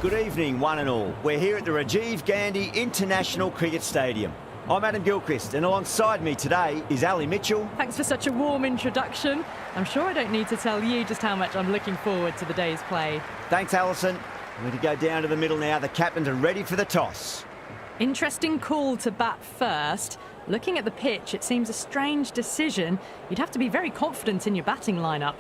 Good evening, one and all. We're here at the Rajiv Gandhi International Cricket Stadium. I'm Adam Gilchrist, and alongside me today is Ali Mitchell. Thanks for such a warm introduction. I'm sure I don't need to tell you just how much I'm looking forward to the day's play. Thanks, Alison. We're to go down to the middle now. The captains are ready for the toss. Interesting call to bat first. Looking at the pitch, it seems a strange decision. You'd have to be very confident in your batting lineup.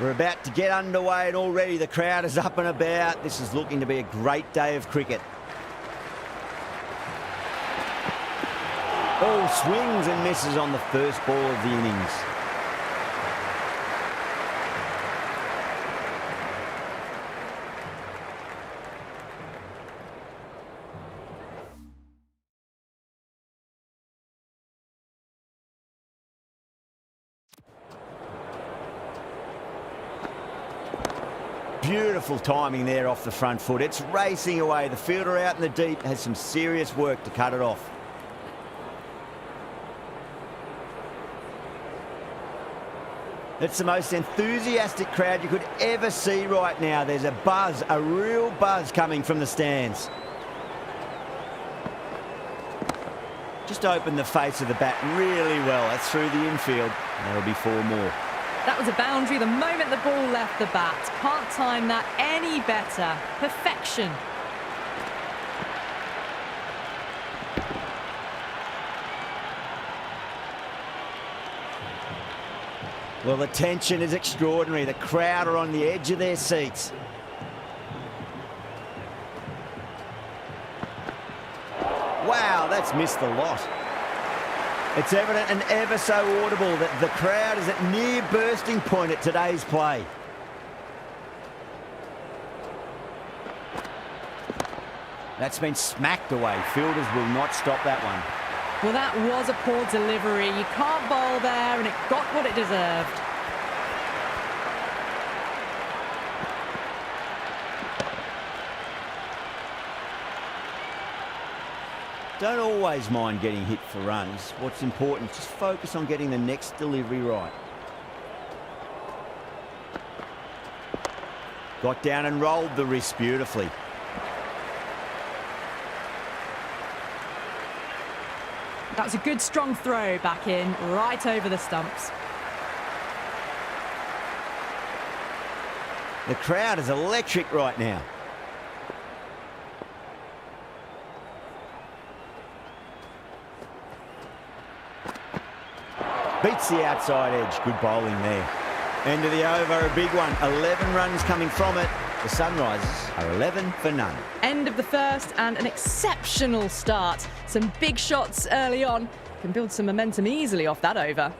We're about to get underway and already the crowd is up and about. This is looking to be a great day of cricket. All swings and misses on the first ball of the innings. Beautiful timing there off the front foot. It's racing away. The fielder out in the deep has some serious work to cut it off. It's the most enthusiastic crowd you could ever see right now. There's a buzz, a real buzz coming from the stands. Just opened the face of the bat really well. That's through the infield. That'll be 4 more. That was a boundary the moment the ball left the bat. Can't time that any better. Perfection. Well, the tension is extraordinary. The crowd are on the edge of their seats. Wow, that's missed the lot. It's evident and ever so audible that the crowd is at near bursting point at today's play. That's been smacked away. Fielders will not stop that one. Well, that was a poor delivery. You can't bowl there, and it got what it deserved. Don't always mind getting hit for runs. What's important is just focus on getting the next delivery right. Got down and rolled the wrist beautifully. That was a good strong throw back in, right over the stumps. The crowd is electric right now. Beats the outside edge. Good bowling there. End of the over, a big one. 11 runs coming from it. The Sunrisers are 11 for none. End of the first and an exceptional start. Some big shots early on. Can build some momentum easily off that over.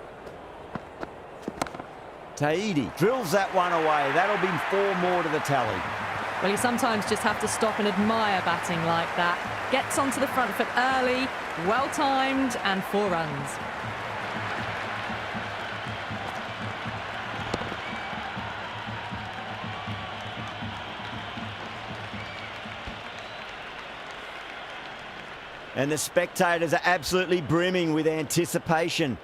Taidi drills that one away. That'll be 4 more to the tally. Well, you sometimes just have to stop and admire batting like that. Gets onto the front foot early, well timed, and 4 runs. And the spectators are absolutely brimming with anticipation.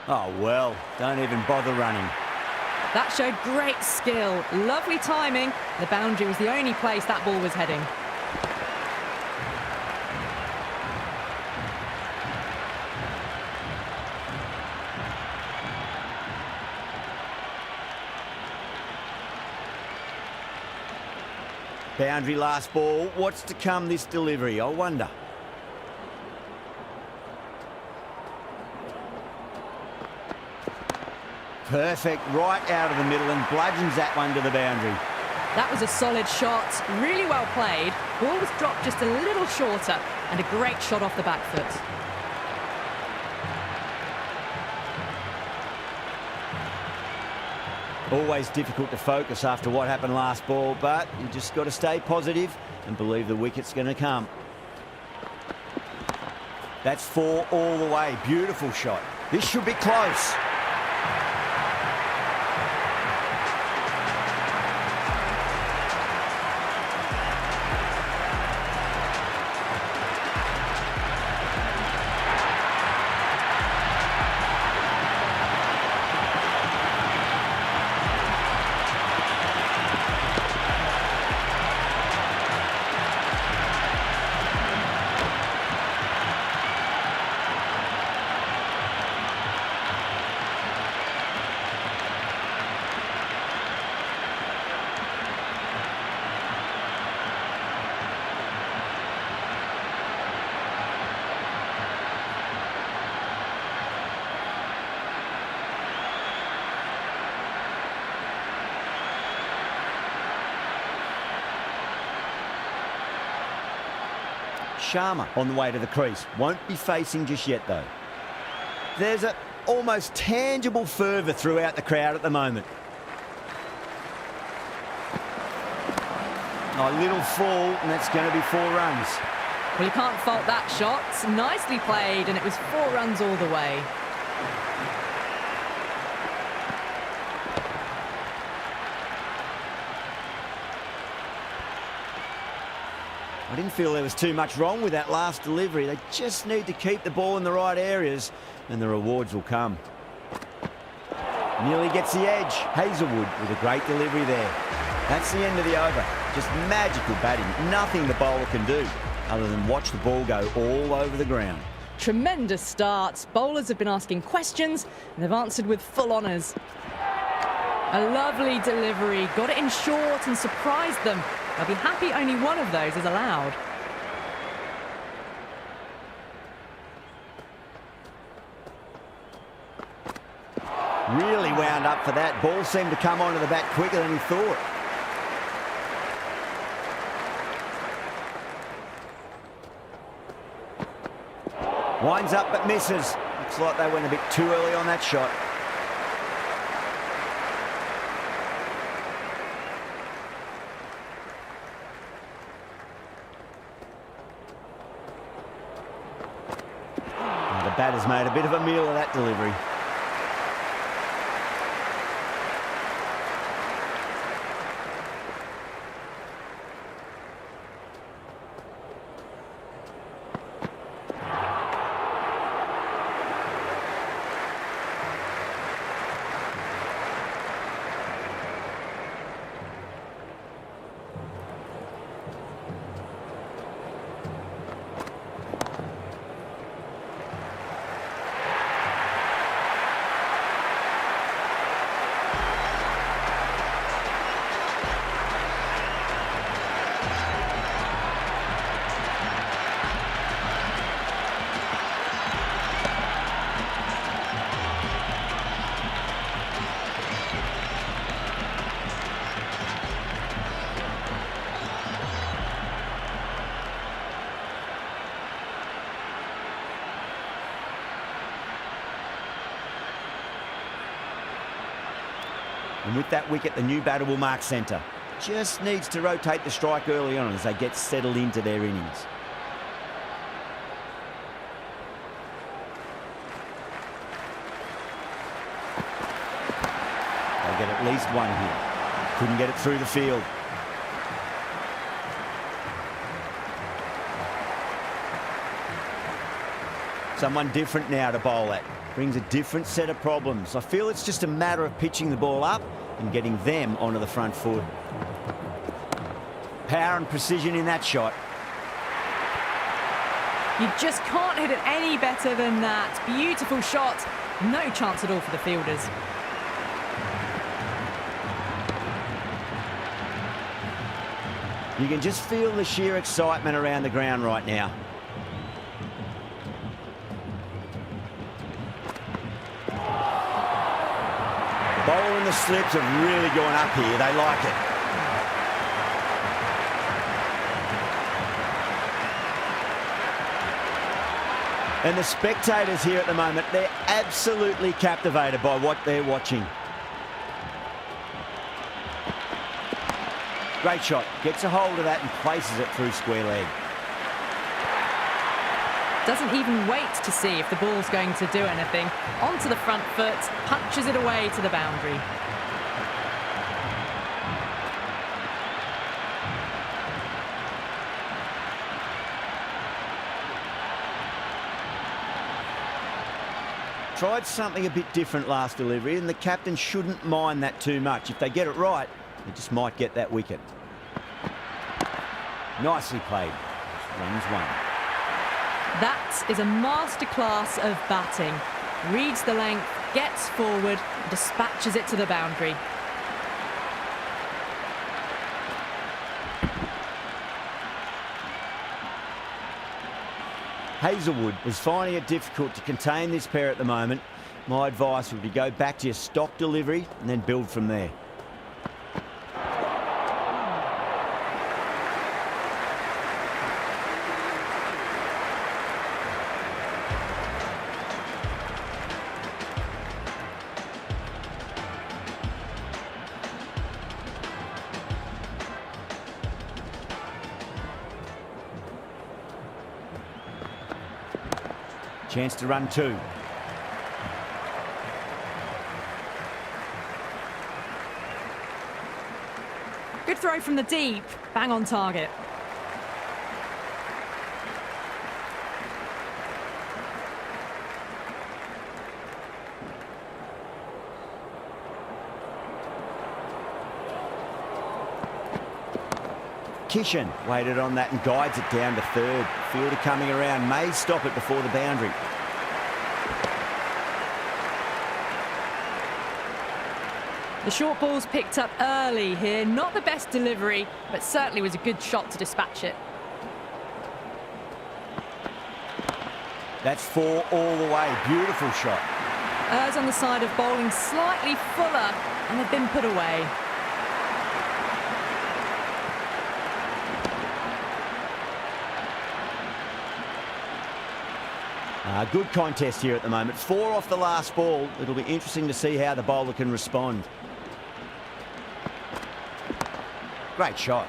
Oh, well, don't even bother running. That showed great skill, lovely timing. The boundary was the only place that ball was heading. Boundary last ball. What's to come this delivery, I wonder. Perfect, right out of the middle and bludgeons that one to the boundary. That was a solid shot, really well played. Ball was dropped just a little shorter and a great shot off the back foot. Always difficult to focus after what happened last ball, but you just got to stay positive and believe the wicket's going to come. That's 4 all the way. Beautiful shot. This should be close. Sharma on the way to the crease. Won't be facing just yet, though. There's a almost tangible fervour throughout the crowd at the moment. A little fall, and that's going to be 4 runs. Well, you can't fault that shot. Nicely played, and it was 4 runs all the way. I didn't feel there was too much wrong with that last delivery. They just need to keep the ball in the right areas and the rewards will come. Nearly gets the edge. Hazelwood with a great delivery there. That's the end of the over. Just magical batting. Nothing the bowler can do other than watch the ball go all over the ground. Tremendous starts. Bowlers have been asking questions and they've answered with full honours. A lovely delivery. Got it in short and surprised them. They'll be happy only one of those is allowed. Really wound up for that. Ball seemed to come onto the bat quicker than he thought. Winds up but misses. Looks like they went a bit too early on that shot. The batter's made a bit of a meal of that delivery. And with that wicket, the new batter will mark centre. Just needs to rotate the strike early on as they get settled into their innings. They'll get at least one here. Couldn't get it through the field. Someone different now to bowl at. Brings a different set of problems. I feel it's just a matter of pitching the ball up and getting them onto the front foot. Power and precision in that shot. You just can't hit it any better than that. Beautiful shot. No chance at all for the fielders. You can just feel the sheer excitement around the ground right now. Bowler and the slips have really gone up here. They like it. And the spectators here at the moment, they're absolutely captivated by what they're watching. Great shot. Gets a hold of that and places it through square leg. Doesn't even wait to see if the ball's going to do anything. Onto the front foot, punches it away to the boundary. Tried something a bit different last delivery, and the captain shouldn't mind that too much. If they get it right, they just might get that wicket. Nicely played. Runs one. That is a masterclass of batting. Reads the length, gets forward, dispatches it to the boundary. Hazelwood is finding it difficult to contain this pair at the moment. My advice would be go back to your stock delivery and then build from there. Chance to run two. Good throw from the deep. Bang on target. Kishan waited on that and guides it down to third. Fielder coming around, may stop it before the boundary. The short ball's picked up early here. Not the best delivery, but certainly was a good shot to dispatch it. That's four all the way. Beautiful shot. Errs on the side of bowling slightly fuller, and they've been put away. Good contest here at the moment. Four off the last ball. It'll be interesting to see how the bowler can respond. Great shot.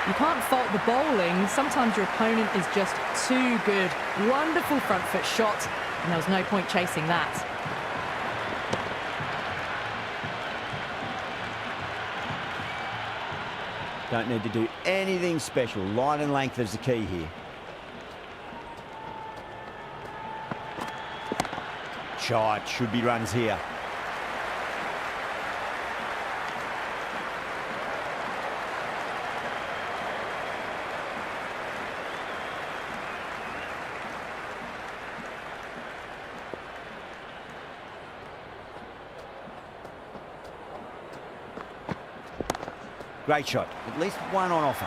You can't fault the bowling. Sometimes your opponent is just too good. Wonderful front foot shot, and there was no point chasing that. Don't need to do anything special. Line and length is the key here. Shot. Should be runs here. Great shot. At least one on offer.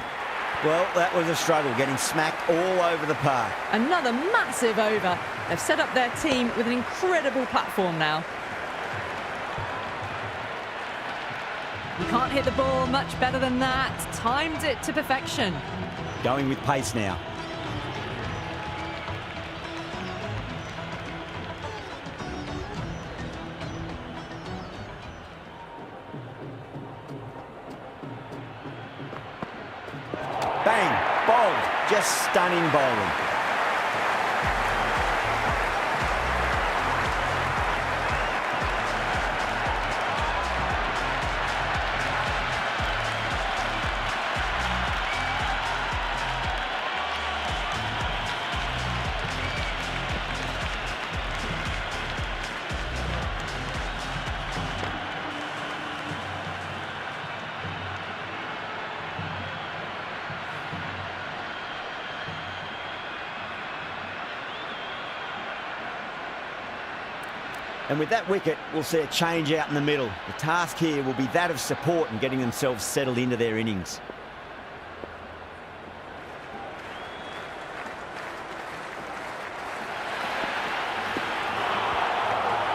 Well, that was a struggle, getting smacked all over the park. Another massive over. They've set up their team with an incredible platform now. You can't hit the ball much better than that. Timed it to perfection. Going with pace now. Bang, bowled, just stunning bowling. And with that wicket, we'll see a change out in the middle. The task here will be that of support and getting themselves settled into their innings.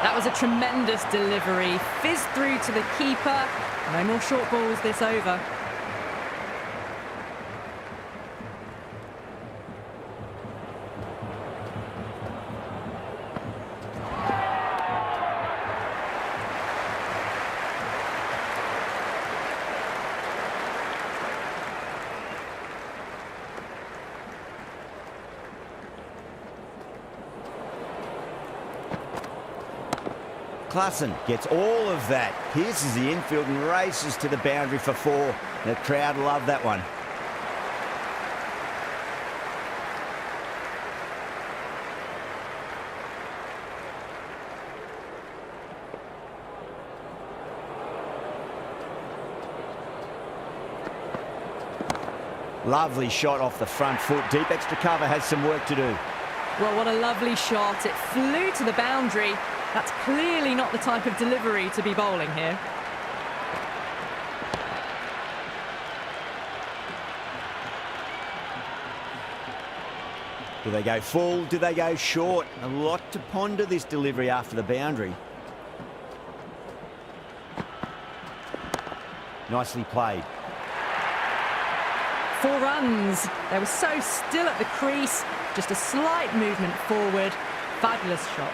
That was was a tremendous delivery. Fizzed through to the keeper. No more short balls this over. Klassen gets all of that, pierces the infield and races to the boundary for 4. The crowd love that one. Lovely shot off the front foot. Deep extra cover has some work to do. Well, what a lovely shot. It flew to the boundary. That's clearly not the type of delivery to be bowling here. Do they go full? Do they go short? A lot to ponder this delivery after the boundary. Nicely played. 4 runs. They were so still at the crease. Just a slight movement forward. Fabulous shot.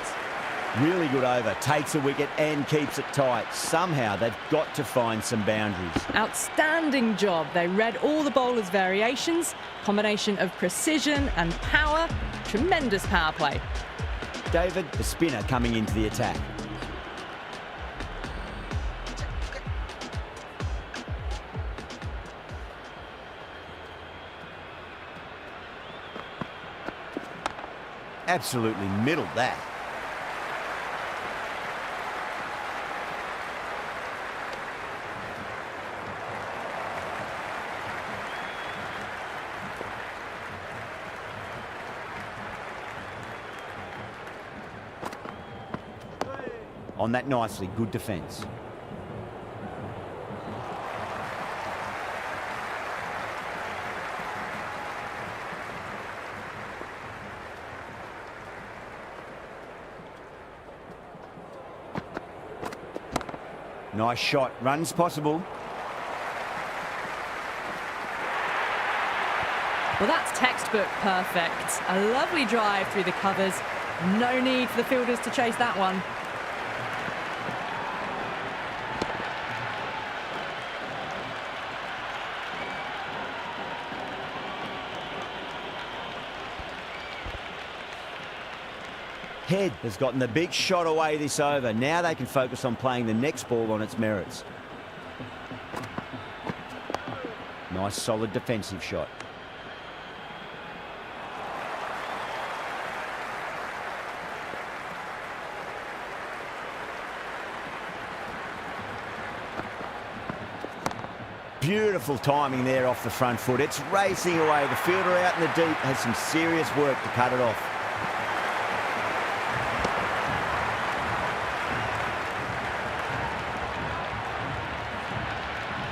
Really good over, takes a wicket and keeps it tight. Somehow they've got to find some boundaries. Outstanding job. They read all the bowler's variations. Combination of precision and power. Tremendous power play. David, the spinner, coming into the attack. Absolutely middled that. On that nicely, good defence. Nice shot, runs possible. Well, that's textbook perfect. A lovely drive through the covers. No need for the fielders to chase that one. Head has gotten the big shot away this over. Now they can focus on playing the next ball on its merits. Nice solid defensive shot. Beautiful timing there off the front foot. It's racing away. The fielder out in the deep has some serious work to cut it off.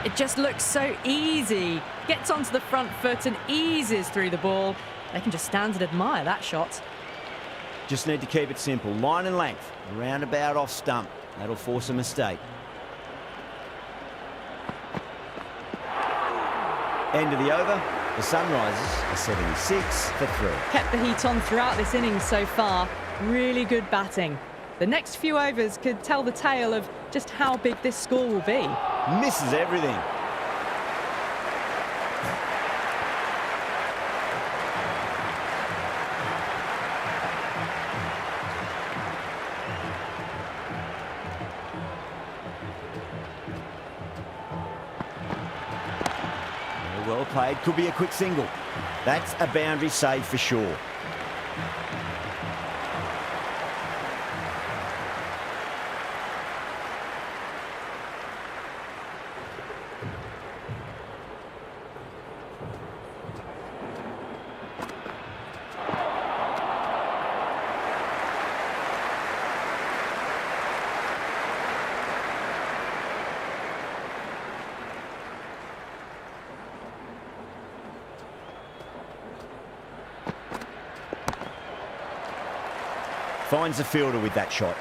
It just looks so easy. Gets onto the front foot and eases through the ball. They can just stand and admire that shot. Just need to keep it simple. Line and length. Roundabout off stump. That'll force a mistake. End of the over. The Sunrisers are 76 for 3. Kept the heat on throughout this innings so far. Really good batting. The next few overs could tell the tale of just how big this score will be. Misses everything. Well played, could be a quick single. That's a boundary save for sure. Finds the fielder with that shot.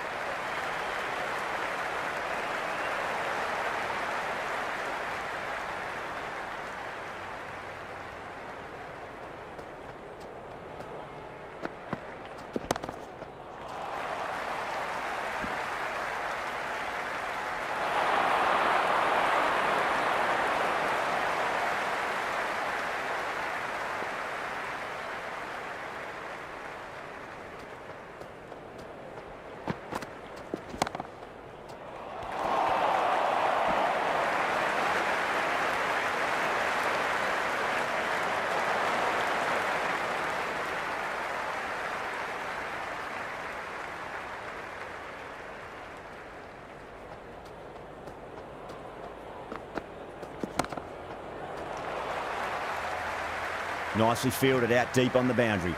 Nicely fielded out deep on the boundary.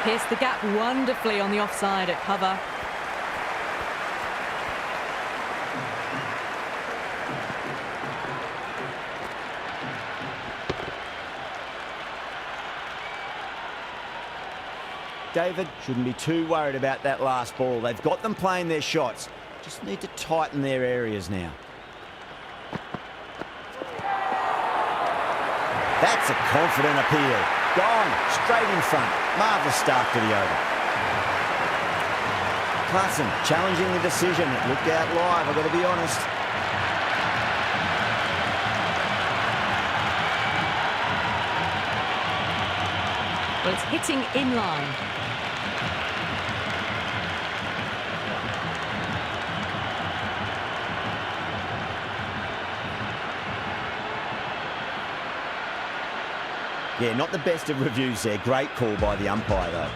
Pierced the gap wonderfully on the offside at cover. David shouldn't be too worried about that last ball. They've got them playing their shots. Just need to tighten their areas now. That's a confident appeal. Gone, straight in front. Marvellous start to the over. Clarkson challenging the decision. It looked out live, I've got to be honest. Well, it's hitting in line. Yeah, not the best of reviews there. Great call by the umpire, though.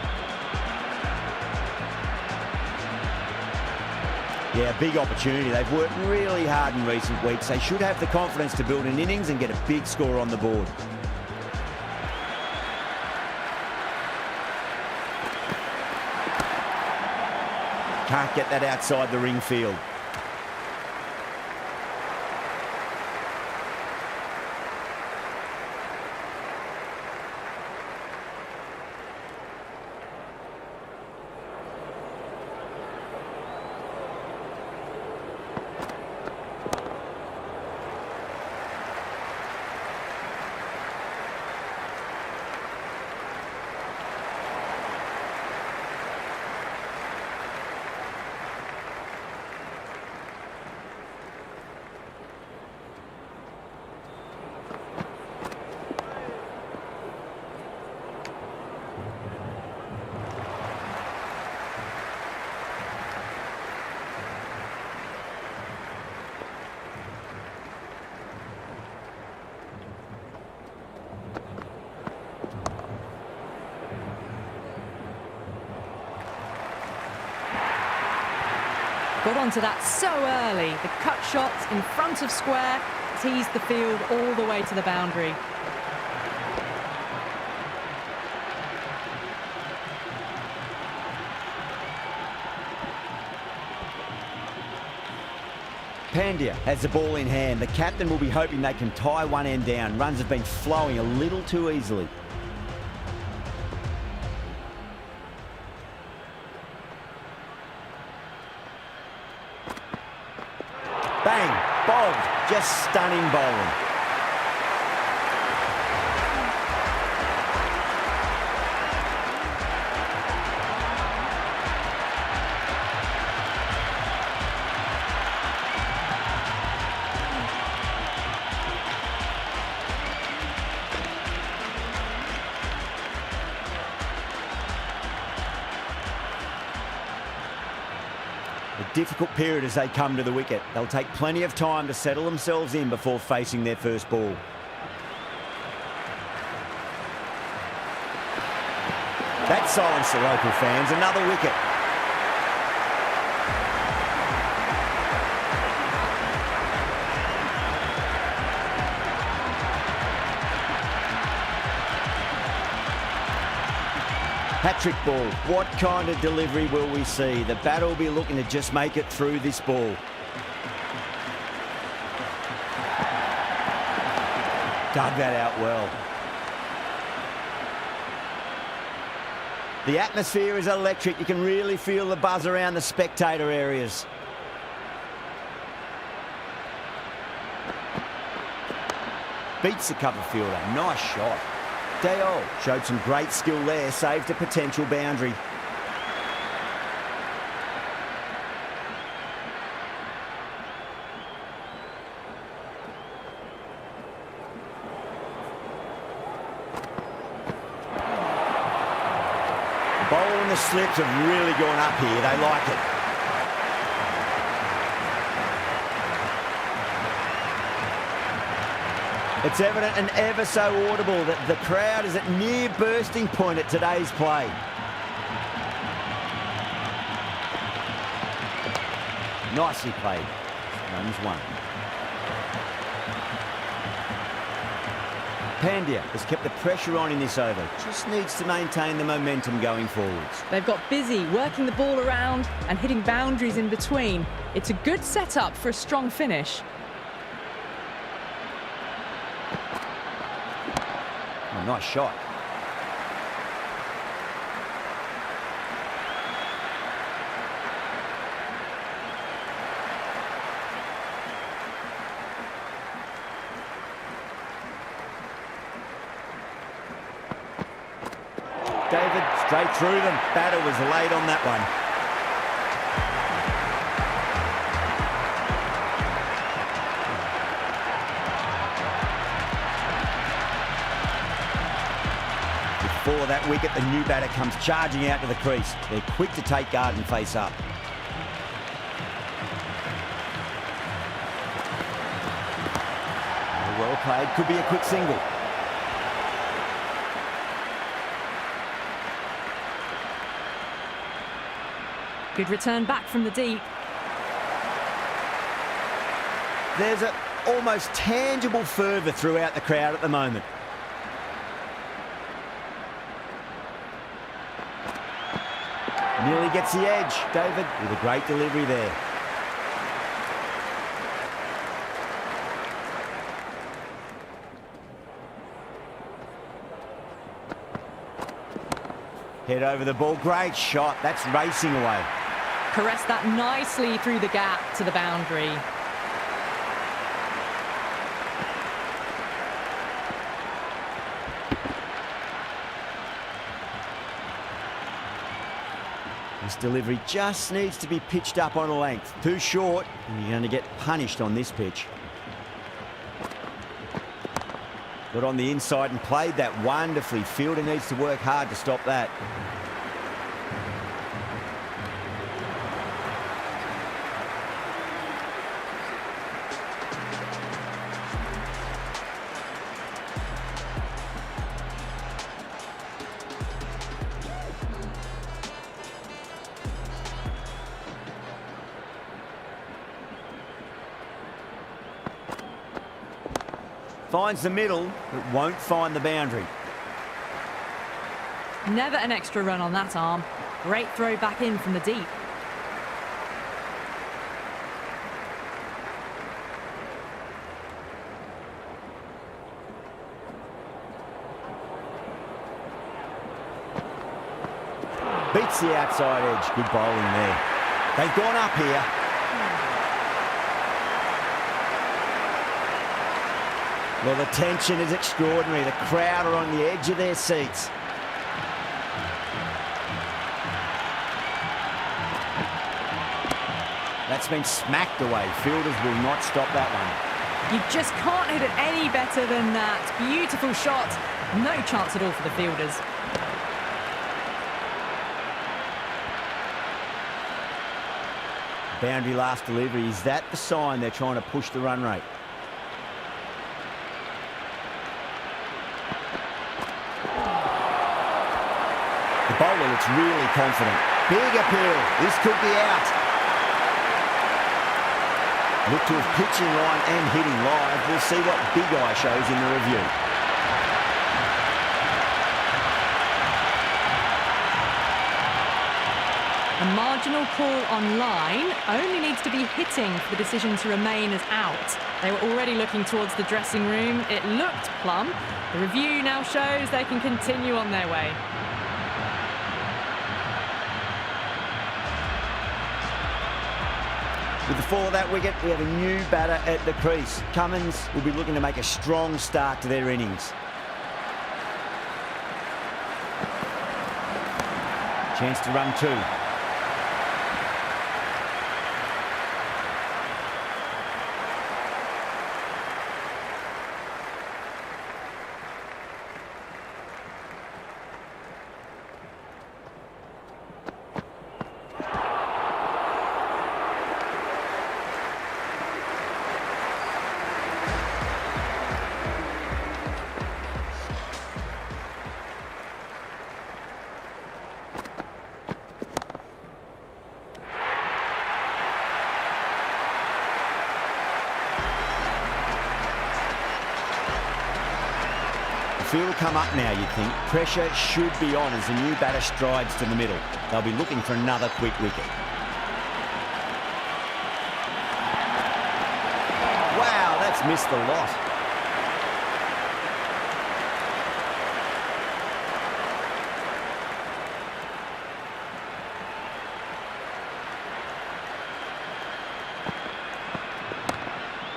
Yeah, big opportunity. They've worked really hard in recent weeks. They should have the confidence to build an innings and get a big score on the board. Can't get that outside the ring field. Got onto that so early. The cut shot in front of square teased the field all the way to the boundary. Pandya has the ball in hand. The captain will be hoping they can tie one end down. Runs have been flowing a little too easily. Bang, bowled, just stunning bowling. A difficult period as they come to the wicket. They'll take plenty of time to settle themselves in before facing their first ball. That silenced the local fans. Another wicket. Hat-trick ball. What kind of delivery will we see? The batter will be looking to just make it through this ball. Dug that out well. The atmosphere is electric. You can really feel the buzz around the spectator areas. Beats the cover fielder. Nice shot. Dale showed some great skill there, saved a potential boundary. Bowl and the slips have really gone up here. They like it. It's evident and ever so audible that the crowd is at near bursting point at today's play. Nicely played. Runs one. Pandya has kept the pressure on in this over. Just needs to maintain the momentum going forwards. They've got busy working the ball around and hitting boundaries in between. It's a good setup for a strong finish. Oh, nice shot. David, straight through them. Batter was late on that one. Before that wicket, the new batter comes charging out to the crease. They're quick to take guard and face up. Well played, could be a quick single. Good return back from the deep. There's an almost tangible fervour throughout the crowd at the moment. Nearly gets the edge. David with a great delivery there. Head over the ball. Great shot. That's racing away. Caressed that nicely through the gap to the boundary. This delivery just needs to be pitched up on a length. Too short, and you're going to get punished on this pitch. Got on the inside and played that wonderfully. Fielder needs to work hard to stop that. Finds the middle, but won't find the boundary. Never an extra run on that arm. Great throw back in from the deep. Beats the outside edge. Good bowling there. They've gone up here. Well, the tension is extraordinary. The crowd are on the edge of their seats. That's been smacked away. Fielders will not stop that one. You just can't hit it any better than that. Beautiful shot. No chance at all for the fielders. Boundary last delivery. Is that the sign they're trying to push the run rate? The bowler looks really confident. Big appeal. This could be out. Look to have pitching line and hitting live. We'll see what Big Eye shows in the review. A marginal call on line only needs to be hitting for the decision to remain as out. They were already looking towards the dressing room. It looked plumb. The review now shows they can continue on their way. With the fall of that wicket, we have a new batter at the crease. Cummins will be looking to make a strong start to their innings. Chance to run two. field will come up now, you'd think. Pressure should be on as the new batter strides to the middle. They'll be looking for another quick wicket. Wow, that's missed the lot.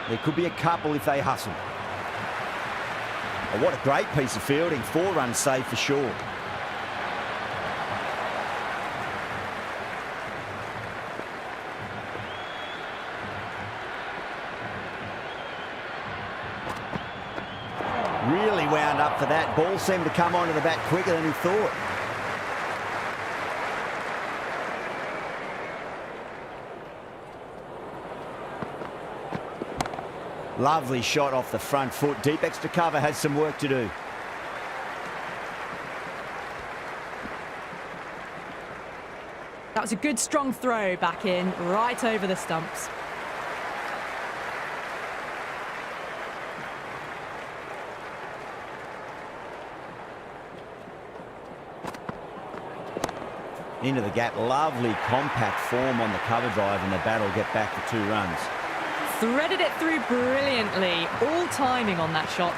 There could be a couple if they hustle. Oh, what a great piece of fielding. 4 runs saved for sure. Really wound up for that. Ball seemed to come onto the bat quicker than he thought. Lovely shot off the front foot. Deep extra cover has some work to do. That was a good strong throw back in, right over the stumps. Into the gap. Lovely compact form on the cover drive, and the bat will get back for 2 runs. Threaded it through brilliantly. All timing on that shot.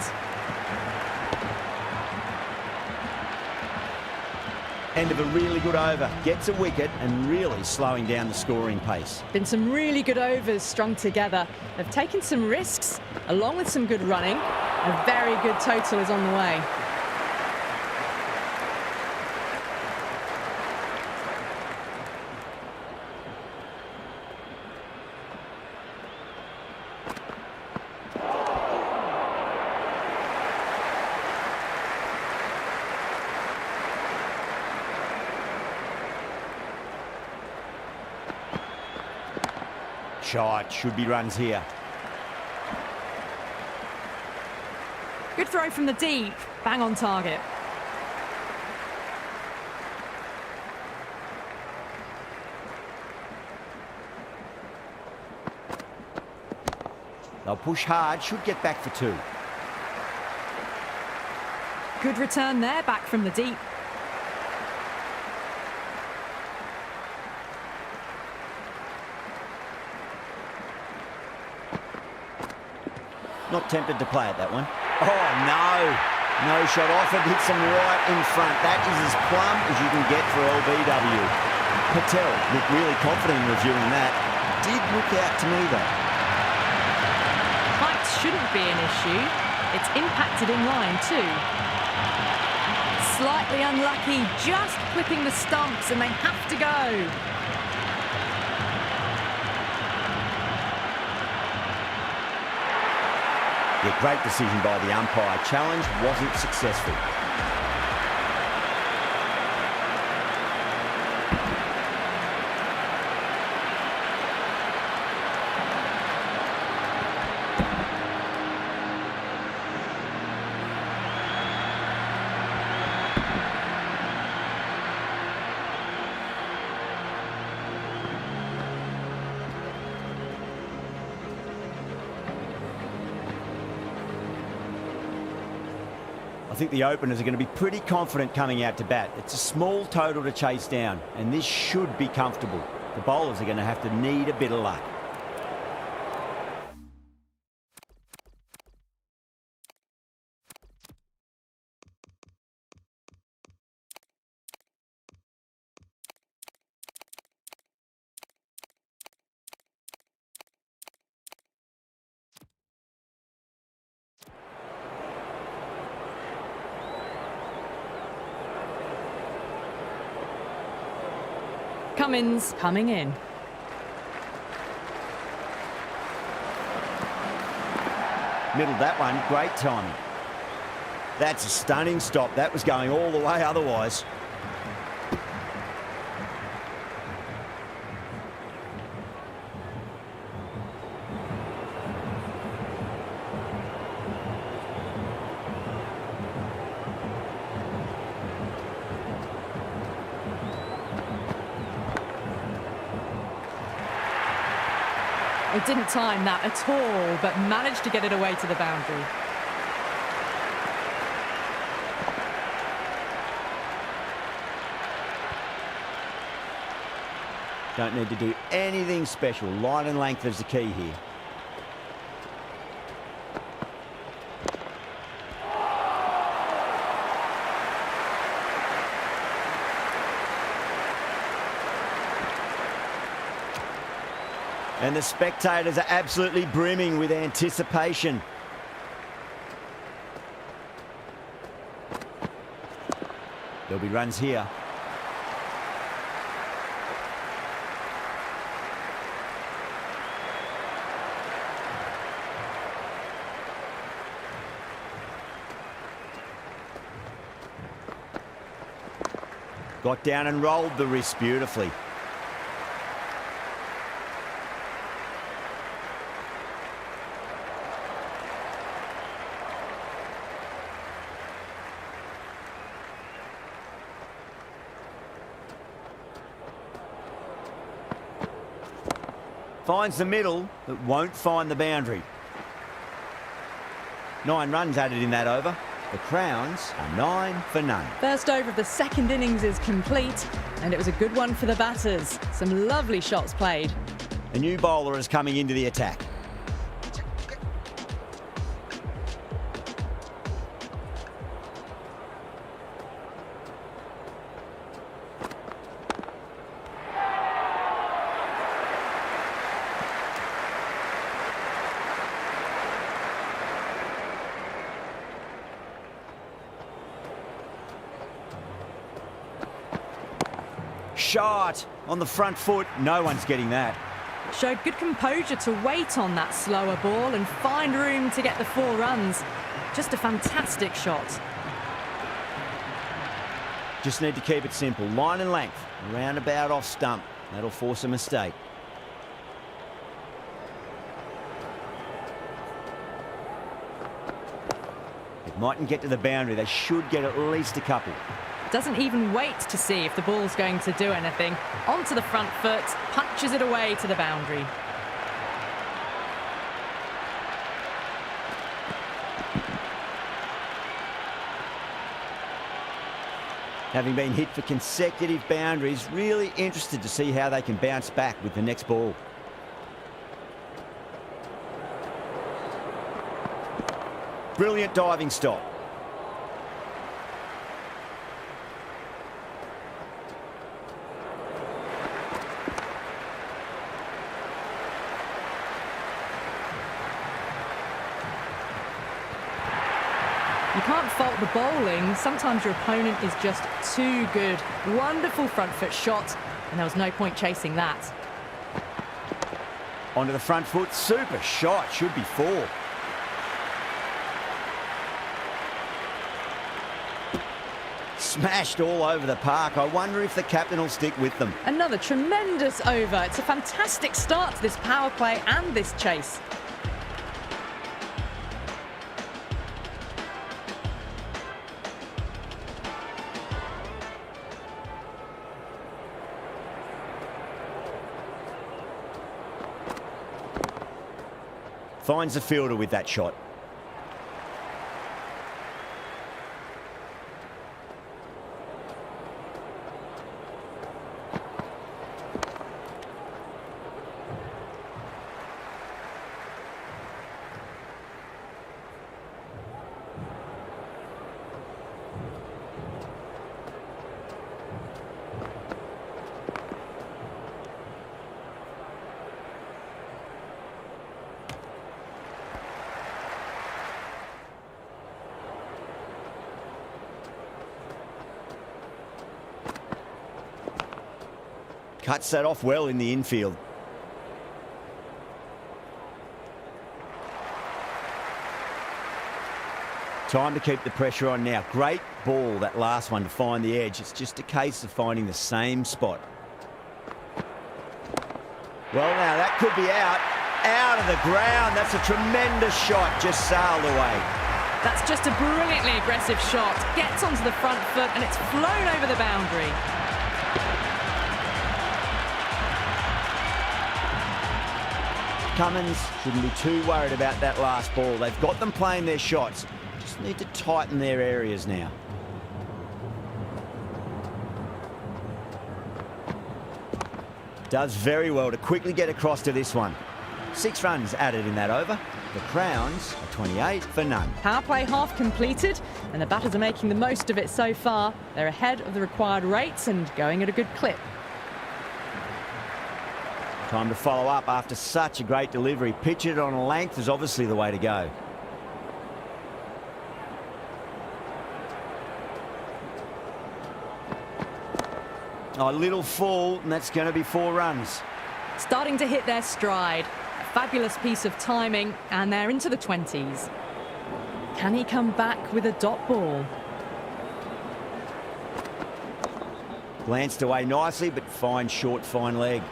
End of a really good over. Gets a wicket and really slowing down the scoring pace. Been some really good overs strung together. They've taken some risks, along with some good running. A very good total is on the way. Shot. Should be runs here. Good throw from the deep. Bang on target. They'll push hard. Should get back for 2. Good return there, back from the deep. Not tempted to play at that one. Oh, no. No shot offered. Hits them right in front. That is as plumb as you can get for LBW. Patel looked really confident in reviewing that. Did look out to me, though. Height shouldn't be an issue. It's impacted in line, too. Slightly unlucky, just clipping the stumps, and they have to go. Yeah, great decision by the umpire. Challenge wasn't successful. I think the openers are going to be pretty confident coming out to bat. It's a small total to chase down, and this should be comfortable. The bowlers are going to have to need a bit of luck. Cummins coming in. Middled that one, great timing. That's a stunning stop. That was going all the way otherwise. They didn't time that at all, but managed to get it away to the boundary. Don't need to do anything special. Line and length is the key here. And the spectators are absolutely brimming with anticipation. There'll be runs here. Got down and rolled the wrist beautifully. Finds the middle, but won't find the boundary. 9 runs added in that over. The Crowns are 9 for none. First over of the second innings is complete, and it was a good one for the batters. Some lovely shots played. A new bowler is coming into the attack. Shot on the front foot. No one's getting that. Showed good composure to wait on that slower ball and find room to get the 4 runs. Just a fantastic shot. Just need to keep it simple. Line and length. Roundabout off stump. That'll force a mistake. It mightn't get to the boundary. They should get at least a couple. Doesn't even wait to see if the ball's going to do anything. Onto the front foot, punches it away to the boundary. Having been hit for consecutive boundaries, really interested to see how they can bounce back with the next ball. Brilliant diving stop. You can't fault the bowling. Sometimes your opponent is just too good. Wonderful front foot shot, and there was no point chasing that. Onto the front foot. Super shot. Should be 4. Smashed all over the park. I wonder if the captain will stick with them. Another tremendous over. It's a fantastic start to this power play and this chase. Finds the fielder with that shot. Cuts that off well in the infield. Time to keep the pressure on now. Great ball, that last one, to find the edge. It's just a case of finding the same spot. Well, now that could be out. Out of the ground. That's a tremendous shot. Just sailed away. That's just a brilliantly aggressive shot. Gets onto the front foot and it's flown over the boundary. Cummins shouldn't be too worried about that last ball. They've got them playing their shots. Just need to tighten their areas now. Does very well to quickly get across to this one. 6 runs added in that over. The Crowns are 28 for none. Power play half completed, and the batters are making the most of it so far. They're ahead of the required rates and going at a good clip. Time to follow up after such a great delivery. Pitch it on a length is obviously the way to go. Oh, a little full, and that's going to be 4 runs. Starting to hit their stride. A fabulous piece of timing, and they're into the 20s. Can he come back with a dot ball? Glanced away nicely, but fine short, fine leg.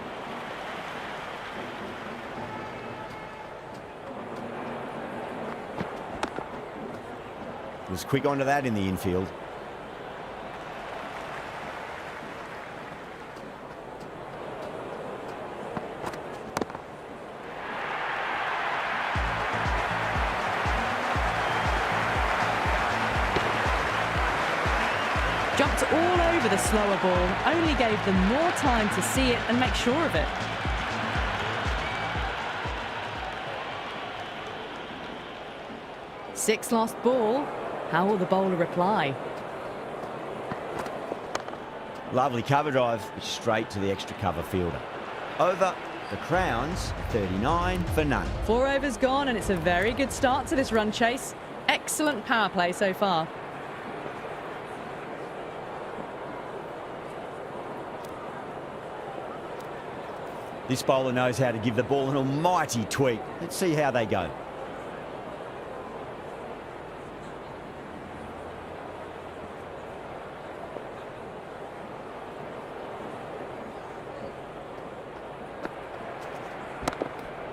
Was quick onto that in the infield. Jumped all over the slower ball, only gave them more time to see it and make sure of it. Sixth last ball. How will the bowler reply? Lovely cover drive, straight to the extra cover fielder. Over. The Crowns, 39 for none. 4 overs gone, and it's a very good start to this run chase. Excellent power play so far. This bowler knows how to give the ball an almighty tweak. Let's see how they go.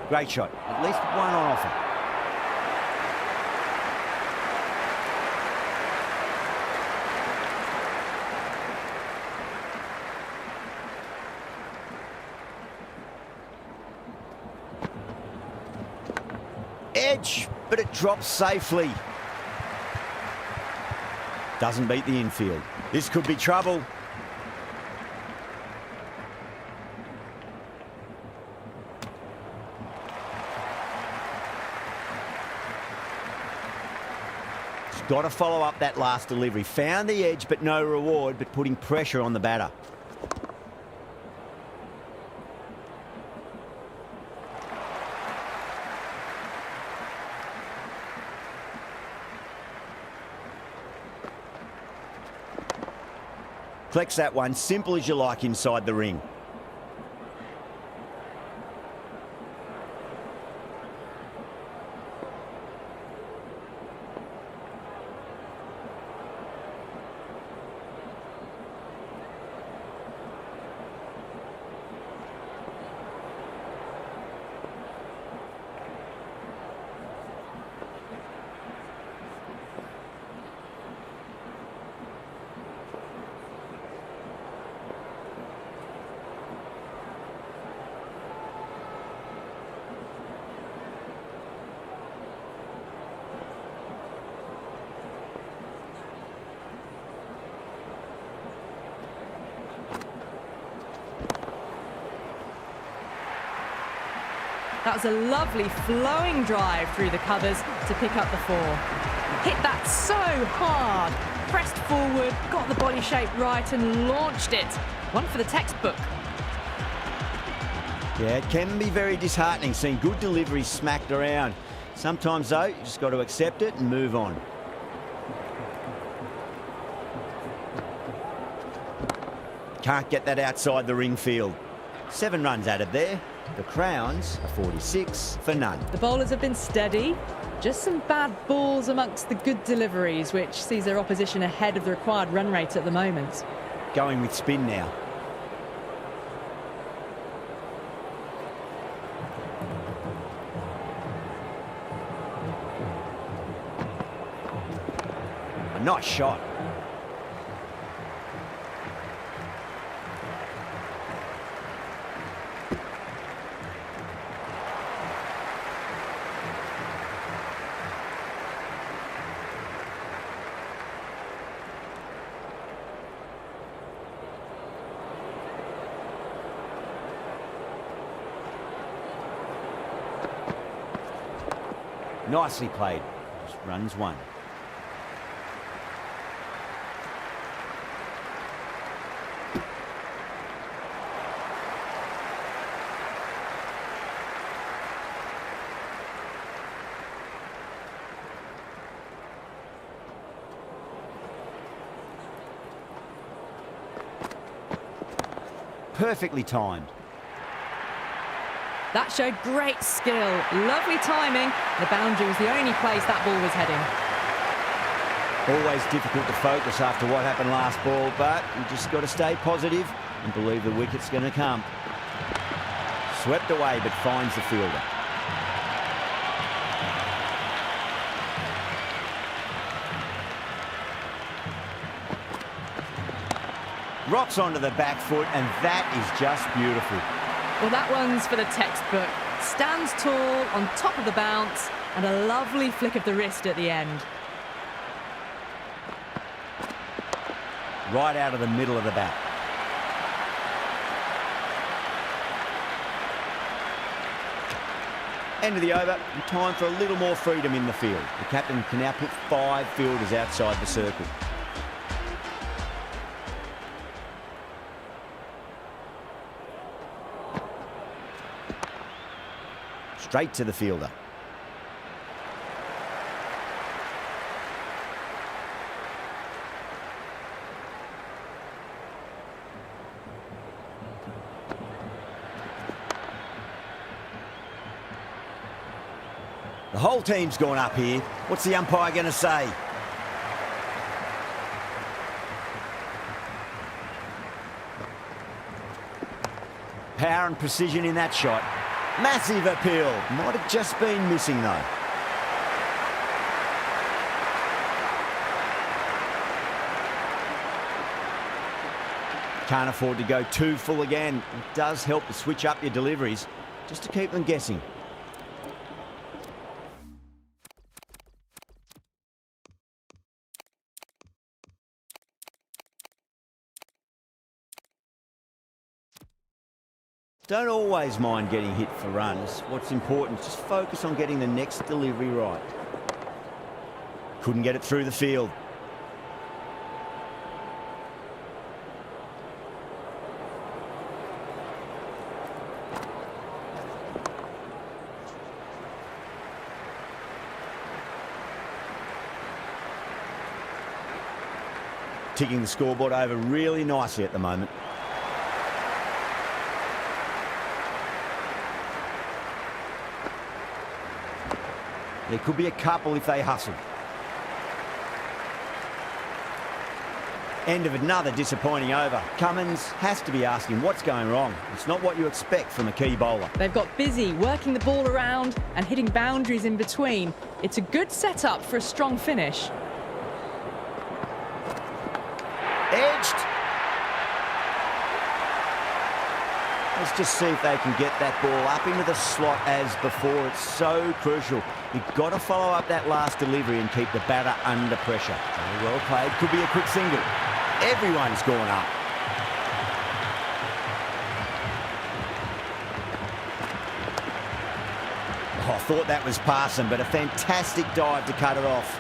Great shot. At least one on offer. Edge, but it drops safely. Doesn't beat the infield. This could be trouble. Got to follow up that last delivery. Found the edge, but no reward, but putting pressure on the batter. Collects that one, simple as you like inside the ring. That was a lovely flowing drive through the covers to pick up the 4. Hit that so hard, pressed forward, got the body shape right and launched it. One for the textbook. Yeah, it can be very disheartening seeing good deliveries smacked around. Sometimes, though, you just got to accept it and move on. Can't get that outside the ring field. 7 runs added there. The Crowns are 46 for none. The bowlers have been steady. Just some bad balls amongst the good deliveries, which sees their opposition ahead of the required run rate at the moment. Going with spin now. A nice shot. Nicely played. Just runs one. Perfectly timed. That showed great skill. Lovely timing. The boundary was the only place that ball was heading. Always difficult to focus after what happened last ball, but you just got to stay positive and believe the wicket's going to come. Swept away, but finds the fielder. Rocks onto the back foot, and that is just beautiful. Well, that one's for the textbook. Stands tall on top of the bounce, and a lovely flick of the wrist at the end. Right out of the middle of the bat. End of the over, and time for a little more freedom in the field. The captain can now put 5 fielders outside the circle. Straight to the fielder. The whole team's gone up here. What's the umpire going to say? Power and precision in that shot. Massive appeal. Might have just been missing, though. Can't afford to go too full again. It does help to switch up your deliveries, just to keep them guessing. Don't always mind getting hit for runs. What's important is just focus on getting the next delivery right. Couldn't get it through the field. Ticking the scoreboard over really nicely at the moment. There could be a couple if they hustle. End of another disappointing over. Cummins has to be asking what's going wrong. It's not what you expect from a key bowler. They've got busy working the ball around and hitting boundaries in between. It's a good setup for a strong finish. Edged. Let's just see if they can get that ball up into the slot as before. It's so crucial. You've got to follow up that last delivery and keep the batter under pressure. Very well played. Could be a quick single. Everyone's gone up. Oh, I thought that was passing, but a fantastic dive to cut it off.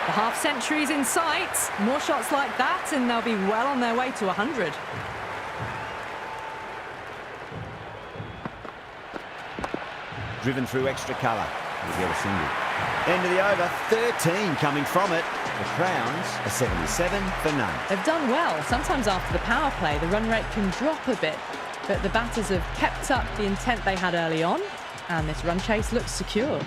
The half-century's in sight. More shots like that and they'll be well on their way to 100. Driven through extra colour. We'll get a single. End of the over, 13 coming from it. The Crowns are 77 for none. They've done well. Sometimes after the power play, the run rate can drop a bit, but the batters have kept up the intent they had early on, and this run chase looks secure.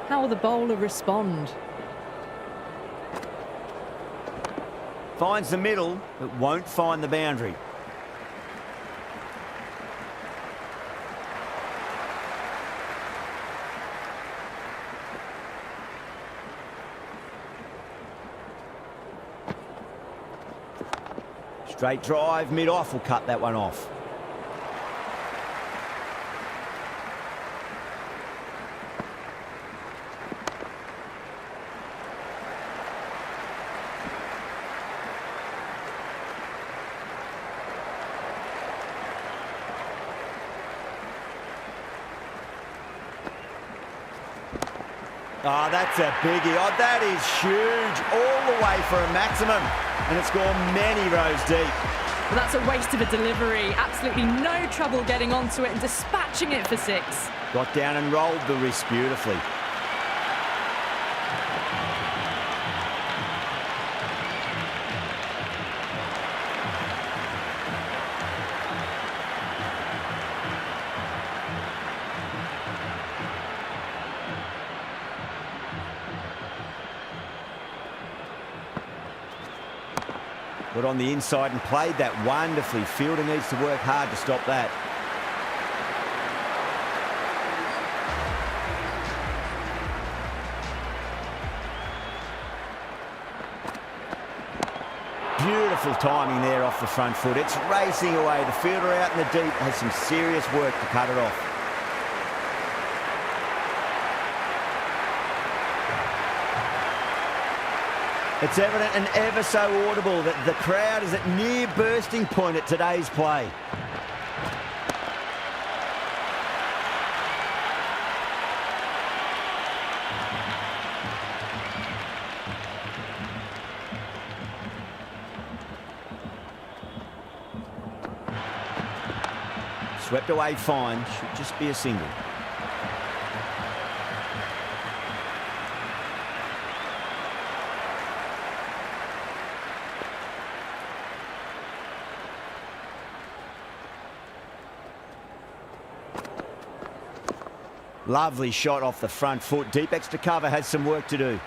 How will the bowler respond? Finds the middle, but won't find the boundary. Straight drive, mid-off will cut that one off. Oh, that's a biggie. Oh, that is huge. All the way for a maximum. And it's gone many rows deep. Well, that's a waste of a delivery. Absolutely no trouble getting onto it and dispatching it for 6. Got down and rolled the wrist beautifully. Got on the inside and played that wonderfully. Fielder needs to work hard to stop that. Beautiful timing there off the front foot. It's racing away. The fielder out in the deep has some serious work to cut it off. It's evident and ever so audible that the crowd is at near bursting point at today's play. Swept away fine, should just be a single. Lovely shot off the front foot. Deep extra cover has some work to do.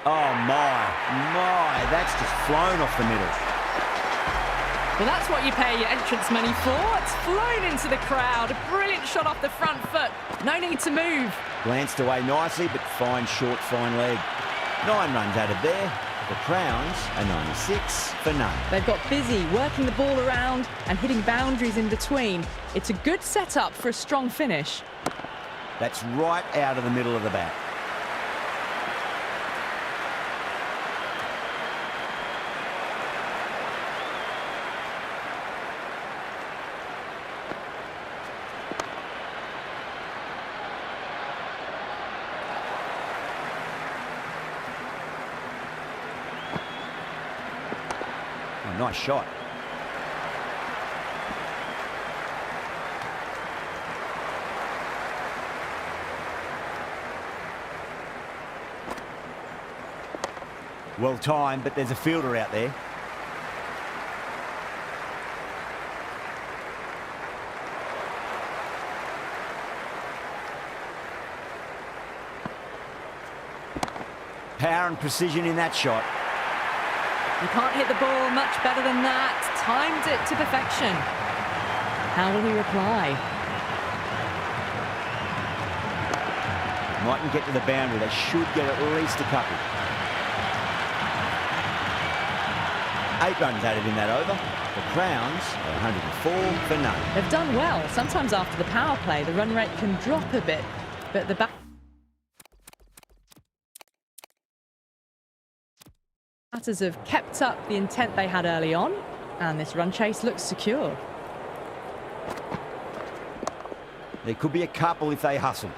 Oh my, that's just flown off the middle. Well, that's what you pay your entrance money for. It's flown into the crowd. A brilliant shot off the front foot. No need to move. Glanced away nicely, but fine short, fine leg. 9 runs added there. The Crowns are 96 for none. They've got busy working the ball around and hitting boundaries in between. It's a good setup for a strong finish. That's right out of the middle of the bat. Nice shot. Well timed, but there's a fielder out there. Power and precision in that shot. You can't hit the ball much better than that. Timed it to perfection. How will he reply? Mightn't get to the boundary. They should get at least a couple. 8 runs added in that over. The Crowns are 104 for none. They've done well. Sometimes after the power play, the run rate can drop a bit, but the batters have kept up the intent they had early on, and this run chase looks secure. There could be a couple if they hustle.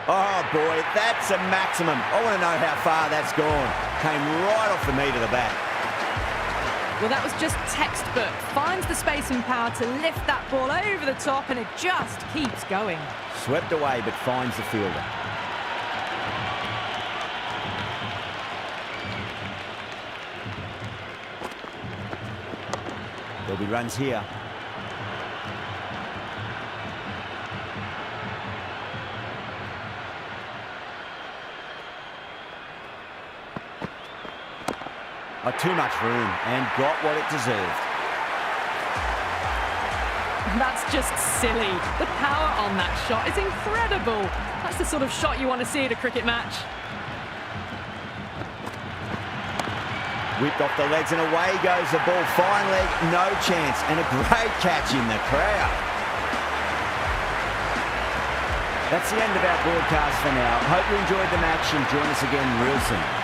Oh boy, that's a maximum. I want to know how far that's gone. Came right off the meat of the bat. Well, that was just textbook. Finds the space and power to lift that ball over the top, and it just keeps going. Swept away, but finds the fielder. There'll be runs here. Too much room and got what it deserved. That's just silly. The power on that shot is incredible. That's the sort of shot you want to see at a cricket match. Whipped off the legs and away goes the ball. Fine leg, no chance, and a great catch in the crowd. That's the end of our broadcast for now. Hope you enjoyed the match and join us again real soon.